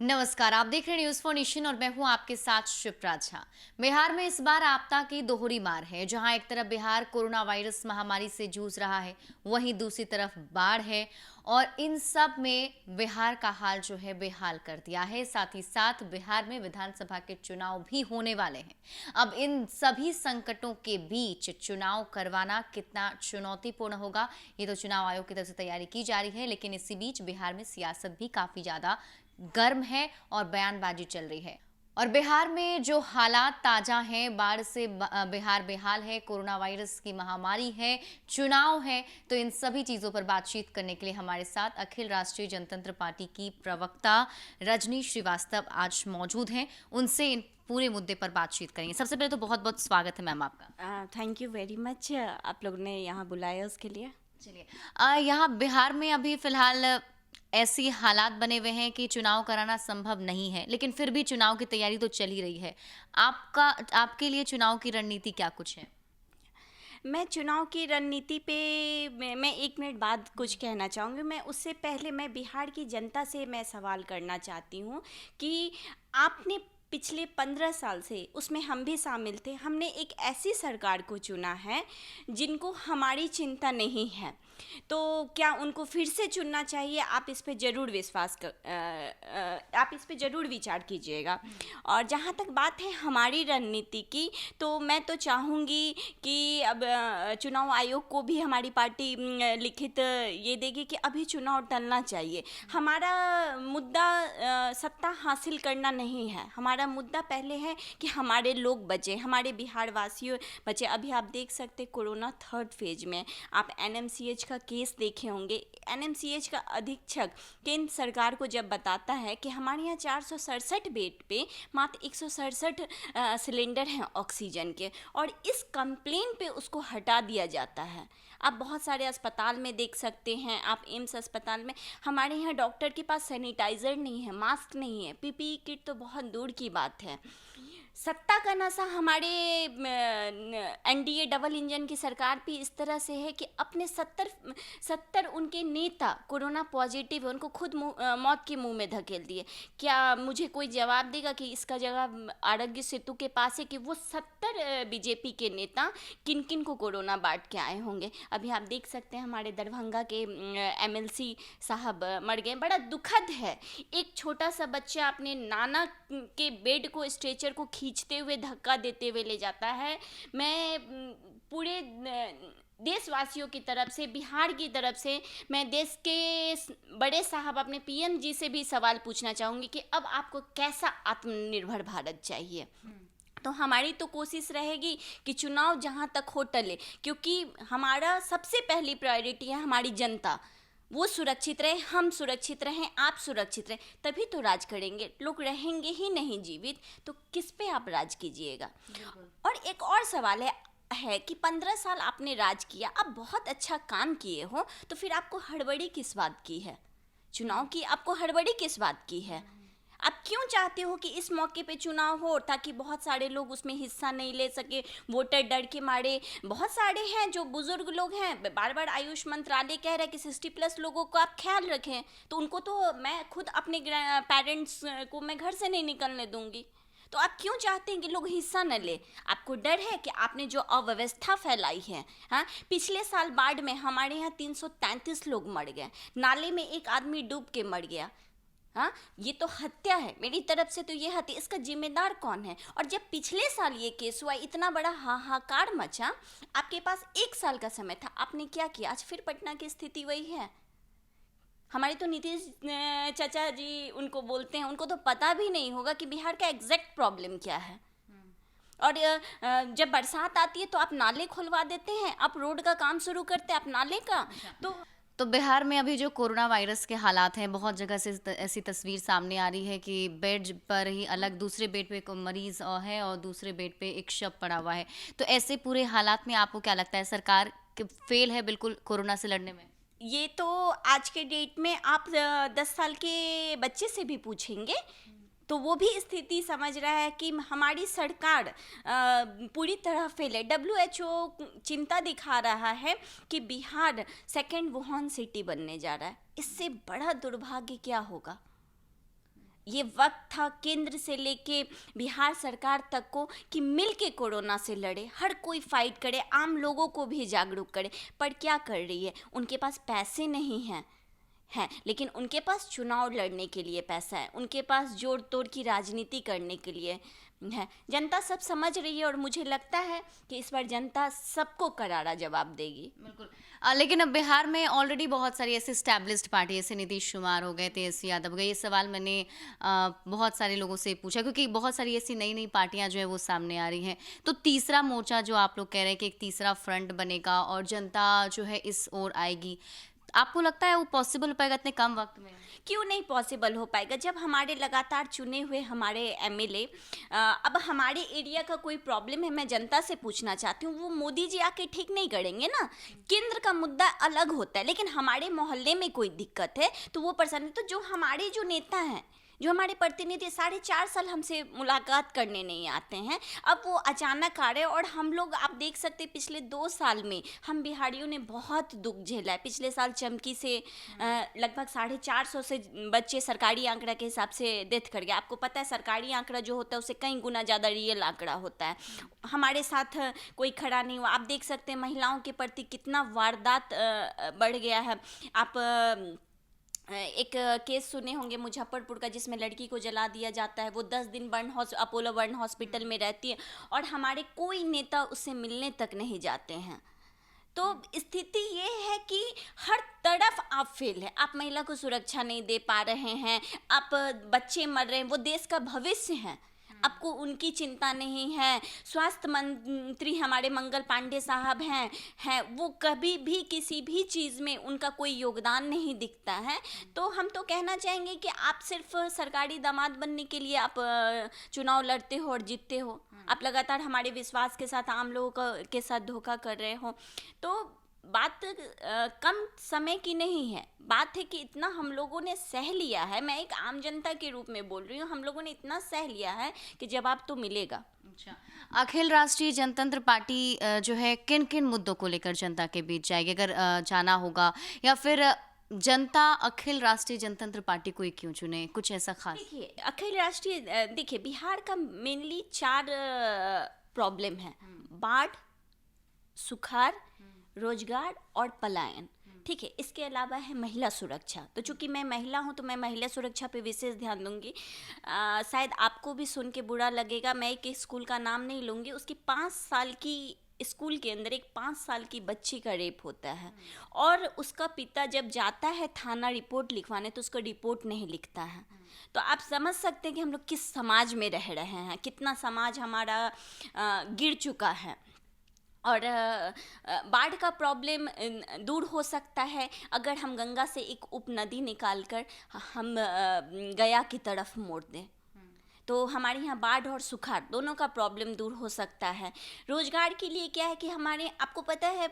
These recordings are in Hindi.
नमस्कार, आप देख रहे हैं न्यूज फॉर नेशन और मैं हूं आपके साथ शिप्रा झा। बिहार में इस बार आपदा की दोहरी मार है, जहां एक तरफ बिहार कोरोना वायरस महामारी से जूझ रहा है, वहीं दूसरी तरफ बाढ़ है और इन सब में बिहार का हाल जो है बेहाल कर दिया है। साथ ही साथ बिहार में विधानसभा के चुनाव भी होने वाले हैं। अब इन सभी संकटों के बीच चुनाव करवाना कितना चुनौतीपूर्ण होगा, ये तो चुनाव आयोग की तरफ से तैयारी की जा रही है, लेकिन इसी बीच बिहार में सियासत भी काफी ज्यादा गर्म है और बयानबाजी चल रही है। और बिहार में जो हालात ताजा हैं, बाढ़ से बिहार बेहाल है, कोरोना वायरस की महामारी है, चुनाव है, तो इन सभी चीजों पर बातचीत करने के लिए हमारे साथ अखिल राष्ट्रीय जनतंत्र पार्टी की प्रवक्ता रजनी श्रीवास्तव आज मौजूद हैं। उनसे इन पूरे मुद्दे पर बातचीत करेंगे। सबसे पहले तो बहुत बहुत स्वागत है मैम आपका। थैंक यू वेरी मच, आप लोग ने यहाँ बुलाया उसके लिए। चलिए, यहाँ बिहार में अभी फिलहाल ऐसी हालात बने हुए हैं कि चुनाव कराना संभव नहीं है, लेकिन फिर भी चुनाव की तैयारी तो चल ही रही है। आपके लिए चुनाव की रणनीति क्या कुछ है? मैं चुनाव की रणनीति पे मैं 1 मिनट बाद कुछ कहना चाहूँगी। मैं उससे पहले मैं बिहार की जनता से मैं सवाल करना चाहती हूँ कि आपने पिछले 15 साल से, उसमें हम भी शामिल थे, हमने एक ऐसी सरकार को चुना है जिनको हमारी चिंता नहीं है। तो क्या उनको फिर से चुनना चाहिए? आप इस पे ज़रूर आप इस पे ज़रूर विचार कीजिएगा। और जहाँ तक बात है हमारी रणनीति की, तो मैं तो चाहूँगी कि अब चुनाव आयोग को भी हमारी पार्टी लिखित ये देगी कि अभी चुनाव टलना चाहिए। हमारा मुद्दा सत्ता हासिल करना नहीं है, हमारा मुद्दा पहले है कि हमारे लोग बचे, हमारे बिहार वासियों बचे। अभी आप देख सकते कोरोना 3rd फेज में, आप एनएमसीएच का केस देखे होंगे। एनएमसीएच का अधीक्षक केंद्र सरकार को जब बताता है कि हमारे यहाँ 467 बेड पे मात्र 167 सिलेंडर हैं ऑक्सीजन के, और इस कंप्लेन पे उसको हटा दिया जाता है। आप बहुत सारे अस्पताल में देख सकते हैं, आप एम्स अस्पताल में, हमारे यहाँ डॉक्टर के पास सैनिटाइज़र नहीं है, मास्क नहीं है, पीपीई किट तो बहुत दूर की बात है। सत्ता का नशा हमारे एनडीए डबल इंजन की सरकार भी इस तरह से है कि अपने 70 उनके नेता कोरोना पॉजिटिव है, उनको खुद मौत के मुंह में धकेल दिए। क्या मुझे कोई जवाब देगा कि इसका जगह आरोग्य सेतु के पास है कि वो 70 बीजेपी के नेता किन किन को कोरोना बांट के आए होंगे? अभी आप देख सकते हैं हमारे दरभंगा के एमएलसी साहब मर गए। बड़ा दुखद है, एक छोटा सा बच्चा अपने नाना के बेड को, स्ट्रेचर को खींचते हुए, धक्का देते हुए ले जाता है। मैं पूरे देशवासियों की तरफ से, बिहार की तरफ से, मैं देश के बड़े साहब अपने पीएम जी से भी सवाल पूछना चाहूँगी कि अब आपको कैसा आत्मनिर्भर भारत चाहिए? तो हमारी तो कोशिश रहेगी कि चुनाव जहाँ तक हो टले, क्योंकि हमारा सबसे पहली प्रायोरिटी है हमारी जनता। वो सुरक्षित रहे, हम सुरक्षित रहें, आप सुरक्षित रहें, तभी तो राज करेंगे। लोग रहेंगे ही नहीं जीवित तो किस पे आप राज कीजिएगा? और एक और सवाल है कि 15 साल आपने राज किया, आप बहुत अच्छा काम किए हो, तो फिर आपको हड़बड़ी किस बात की है? चुनाव की आपको हड़बड़ी किस बात की है? आप क्यों चाहते हो कि इस मौके पे चुनाव हो ताकि बहुत सारे लोग उसमें हिस्सा नहीं ले सके, वोटर डर के मारे? बहुत सारे हैं जो बुजुर्ग लोग हैं, बार बार आयुष मंत्रालय कह रहा है कि 60+ लोगों को आप ख्याल रखें, तो उनको तो मैं खुद अपने पेरेंट्स को मैं घर से नहीं निकलने दूंगी। तो आप क्यों चाहते हैं कि लोग हिस्सा न ले? आपको डर है कि आपने जो अव्यवस्था फैलाई है। हाँ, पिछले साल बाढ़ में हमारे यहाँ 333 लोग मर गए, नाले में एक आदमी डूब के मर गया। हाँ, ये तो हत्या है, मेरी तरफ से तो ये हत्या। इसका जिम्मेदार कौन है? और जब पिछले साल ये केस हुआ, इतना बड़ा हाहाकार मचा, आपके पास 1 साल का समय था, आपने क्या किया? आज फिर पटना की स्थिति वही है। हमारे तो नीतीश चाचा जी उनको बोलते हैं, उनको तो पता भी नहीं होगा कि बिहार का एग्जैक्ट प्रॉब्लम क्या है। और जब बरसात आती है तो आप नाले खुलवा देते हैं, आप रोड का काम शुरू करते हैं, आप नाले का। तो बिहार में अभी जो कोरोना वायरस के हालात हैं, बहुत जगह से ऐसी तस्वीर सामने आ रही है कि बेड पर ही अलग, दूसरे बेड पे एक मरीज है और दूसरे बेड पे एक शव पड़ा हुआ है। तो ऐसे पूरे हालात में आपको क्या लगता है, सरकार फेल है बिल्कुल कोरोना से लड़ने में? ये तो आज के डेट में आप 10 साल के बच्चे से भी पूछेंगे तो वो भी स्थिति समझ रहा है कि हमारी सरकार पूरी तरह फेल है। WHO चिंता दिखा रहा है कि बिहार 2nd वुहान सिटी बनने जा रहा है। इससे बड़ा दुर्भाग्य क्या होगा? ये वक्त था केंद्र से लेके बिहार सरकार तक को कि मिल के कोरोना से लड़े, हर कोई फाइट करे, आम लोगों को भी जागरूक करे। पर क्या कर रही है, उनके पास पैसे नहीं हैं, लेकिन उनके पास चुनाव लड़ने के लिए पैसा है, उनके पास जोड़ तोड़ की राजनीति करने के लिए है। जनता सब समझ रही है और मुझे लगता है कि इस बार जनता सबको करारा जवाब देगी। बिल्कुल। लेकिन अब बिहार में ऑलरेडी बहुत सारी ऐसी स्टैब्लिश्ड पार्टी, जैसे नीतीश कुमार हो गए, तेजस्वी यादव हो गए। ये सवाल मैंने बहुत सारे लोगों से पूछा, क्योंकि बहुत सारी ऐसी नई नई पार्टियां जो है वो सामने आ रही हैं। तो तीसरा मोर्चा जो आप लोग कह रहे हैं कि एक तीसरा फ्रंट बनेगा और जनता जो है इस ओर आएगी, आपको लगता है वो पॉसिबल हो पाएगा इतने कम वक्त में? क्यों नहीं पॉसिबल हो पाएगा, जब हमारे लगातार चुने हुए हमारे एमएलए, अब हमारे एरिया का कोई प्रॉब्लम है, मैं जनता से पूछना चाहती हूँ, वो मोदी जी आके ठीक नहीं करेंगे ना। केंद्र का मुद्दा अलग होता है, लेकिन हमारे मोहल्ले में कोई दिक्कत है तो वो परेशानी, तो जो हमारे जो नेता हैं, जो हमारे प्रतिनिधि 4.5 साल हमसे मुलाकात करने नहीं आते हैं, अब वो अचानक आ रहे हैं। और हम लोग, आप देख सकते हैं, पिछले 2 साल में हम बिहारियों ने बहुत दुख झेला है। पिछले साल चमकी से लगभग 450 से बच्चे सरकारी आंकड़ा के हिसाब से डेथ कर गए। आपको पता है सरकारी आंकड़ा जो होता है उससे कई गुना ज़्यादा रियल आंकड़ा होता है। हमारे साथ कोई खड़ा नहीं हुआ। आप देख सकते हैं महिलाओं के प्रति कितना वारदात बढ़ गया है। आप एक केस सुने होंगे मुजफ्फरपुर का, जिसमें लड़की को जला दिया जाता है। वो 10 दिन अपोलो बर्न हॉस्पिटल में रहती है और हमारे कोई नेता उससे मिलने तक नहीं जाते हैं। तो स्थिति ये है कि हर तरफ आप फेल है। आप महिला को सुरक्षा नहीं दे पा रहे हैं, आप बच्चे मर रहे हैं, वो देश का भविष्य हैं, आपको उनकी चिंता नहीं है। स्वास्थ्य मंत्री हमारे मंगल पांडे साहब हैं वो कभी भी किसी भी चीज़ में उनका कोई योगदान नहीं दिखता है। तो हम तो कहना चाहेंगे कि आप सिर्फ सरकारी दामाद बनने के लिए आप चुनाव लड़ते हो और जीतते हो। आप लगातार हमारे विश्वास के साथ आम लोगों के साथ धोखा कर रहे हो। तो बात कम समय की नहीं है, बात है कि इतना हम लोगों ने सह लिया है। मैं एक आम जनता के रूप में बोल रही हूँ, हम लोगों ने इतना सह लिया है कि जवाब तो मिलेगा। अच्छा, अखिल राष्ट्रीय जनतंत्र पार्टी जो है किन किन मुद्दों को लेकर जनता के बीच जाएगी, अगर जाना होगा, या फिर जनता अखिल राष्ट्रीय जनतंत्र पार्टी को ही क्यों चुने, कुछ ऐसा खास? देखिए अखिल राष्ट्रीय, देखिए बिहार का मेनली 4 प्रॉब्लम है: बाढ़, सुखाड़, रोजगार और पलायन। ठीक है, इसके अलावा है महिला सुरक्षा। तो चूंकि मैं महिला हूं तो मैं महिला सुरक्षा पे विशेष ध्यान दूंगी। शायद आपको भी सुन के बुरा लगेगा, मैं एक स्कूल का नाम नहीं लूँगी, उसकी 5 साल की स्कूल के अंदर एक 5 साल की बच्ची का रेप होता है और उसका पिता जब जाता है थाना रिपोर्ट लिखवाने तो उसका रिपोर्ट नहीं लिखता है। तो आप समझ सकते हैं कि हम लोग किस समाज में रह रहे हैं, कितना समाज हमारा गिर चुका है। और बाढ़ का प्रॉब्लम दूर हो सकता है अगर हम गंगा से एक उपनदी निकालकर हम गया की तरफ मोड़ दें, तो हमारे यहाँ बाढ़ और सुखाड़ दोनों का प्रॉब्लम दूर हो सकता है। रोजगार के लिए क्या है कि हमारे, आपको पता है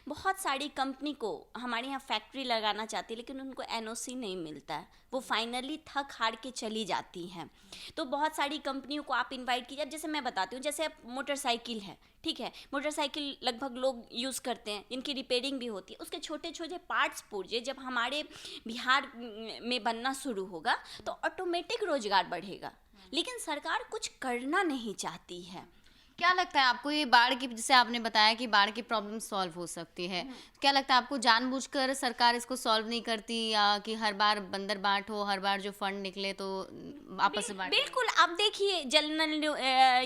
बहुत सारी कंपनी को हमारे यहाँ फैक्ट्री लगाना चाहती है लेकिन उनको एनओसी नहीं मिलता है, वो फाइनली थक हार के चली जाती हैं। तो बहुत सारी कंपनियों को आप इनवाइट कीजिए। अब जैसे मैं बताती हूँ, जैसे मोटरसाइकिल है, ठीक है, मोटरसाइकिल लगभग लोग यूज़ करते हैं, इनकी रिपेयरिंग भी होती है, उसके छोटे छोटे पार्ट्स पुर्जे जब हमारे बिहार में बनना शुरू होगा तो ऑटोमेटिक रोजगार बढ़ेगा। लेकिन सरकार कुछ करना नहीं चाहती है। क्या लगता है आपको, ये बाढ़ की, जैसे आपने बताया कि बाढ़ की प्रॉब्लम सॉल्व हो सकती है, क्या लगता है आपको जानबूझकर सरकार इसको सॉल्व नहीं करती, या कि हर बार बंदर बाट हो, हर बार जो फंड निकले तो आपस में बांट? बिल्कुल, आप देखिए जल नल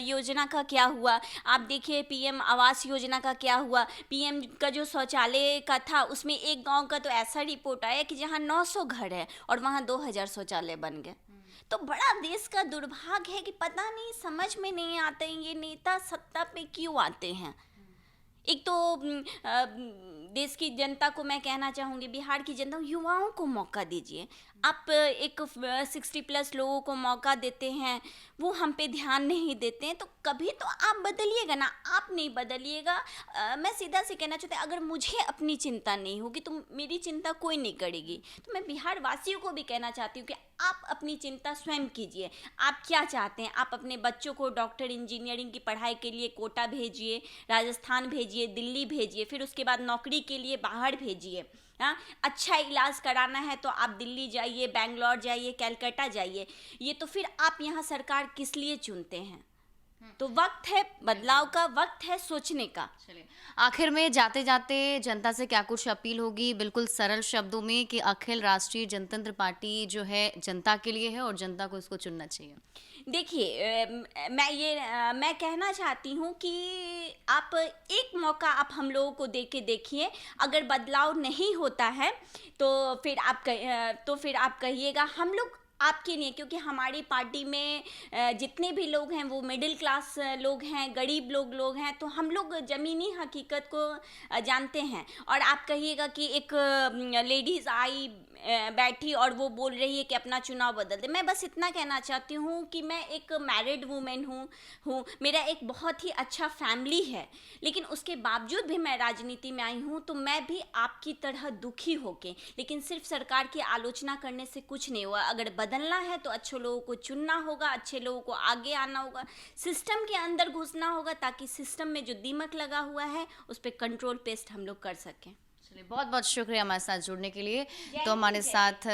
योजना का क्या हुआ, आप देखिए पीएम आवास योजना का क्या हुआ। पीएम का जो शौचालय का था उसमें एक गांव का तो ऐसा रिपोर्ट आया कि जहां 900 घर है और वहां 2000 शौचालय बन गए। तो बड़ा देश का दुर्भाग्य है कि पता नहीं, समझ में नहीं आता है ये नेता सत्ता पे क्यों आते हैं। एक तो देश की जनता को मैं कहना चाहूँगी, बिहार की जनता, युवाओं को मौका दीजिए। आप एक 60+ लोगों को मौका देते हैं, वो हम पे ध्यान नहीं देते हैं, तो कभी तो आप बदलिएगा ना। आप नहीं बदलिएगा, मैं सीधा से कहना चाहती हूँ, अगर मुझे अपनी चिंता नहीं होगी तो मेरी चिंता कोई नहीं करेगी। तो मैं बिहार वासियों को भी कहना चाहती हूँ कि आप अपनी चिंता स्वयं कीजिए। आप क्या चाहते हैं, आप अपने बच्चों को डॉक्टर इंजीनियरिंग की पढ़ाई के लिए कोटा भेजिए, राजस्थान भेजिए, दिल्ली भेजिए, फिर उसके बाद नौकरी के लिए बाहर भेजिए। हाँ, अच्छा इलाज कराना है तो आप दिल्ली जाइए, बैंगलोर जाइए, कलकत्ता जाइए। ये तो फिर आप यहाँ सरकार किस लिए चुनते हैं? तो वक्त है बदलाव का, वक्त है सोचने का। चलिए, आखिर में जाते जाते जनता से क्या कुछ अपील होगी बिल्कुल सरल शब्दों में कि अखिल राष्ट्रीय जनतंत्र पार्टी जो है जनता के लिए है और जनता को इसको चुनना चाहिए। देखिए, मैं कहना चाहती हूँ कि आप एक मौका आप हम लोगों को दे के देखिए। अगर बदलाव नहीं होता है तो तो फिर आप कहिएगा हम लोग आपके लिए, क्योंकि हमारी पार्टी में जितने भी लोग हैं वो मिडिल क्लास लोग हैं, गरीब लोग हैं, तो हम लोग ज़मीनी हकीकत को जानते हैं। और आप कहिएगा कि एक लेडीज़ आई बैठी और वो बोल रही है कि अपना चुनाव बदल दे। मैं बस इतना कहना चाहती हूँ कि मैं एक मैरिड वूमेन हूँ, मेरा एक बहुत ही अच्छा फैमिली है, लेकिन उसके बावजूद भी मैं राजनीति में आई हूँ। तो मैं भी आपकी तरह दुखी होके, लेकिन सिर्फ सरकार की आलोचना करने से कुछ नहीं हुआ। अगर बदलना है तो अच्छे लोगों को चुनना होगा, अच्छे लोगों को आगे आना होगा, सिस्टम के अंदर घुसना होगा, ताकि सिस्टम में जो दीमक लगा हुआ है उस पर कंट्रोल पेस्ट हम लोग कर सकें। चलिए, बहुत बहुत शुक्रिया हमारे साथ जुड़ने के लिए। जय तो हमारे हिंद, जय साथ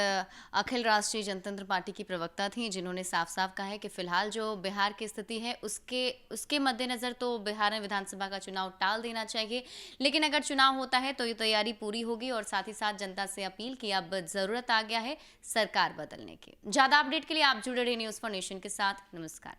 अखिल राष्ट्रीय जनतंत्र पार्टी की प्रवक्ता थी, जिन्होंने साफ साफ कहा है कि फिलहाल जो बिहार की स्थिति है उसके मद्देनजर तो बिहार में विधानसभा का चुनाव टाल देना चाहिए, लेकिन अगर चुनाव होता है तो ये तैयारी पूरी होगी। और साथ ही साथ जनता से अपील की अब जरूरत आ गया है सरकार बदलने की। ज्यादा अपडेट के लिए आप जुड़े रहिए न्यूज़ फॉर नेशन के साथ। नमस्कार।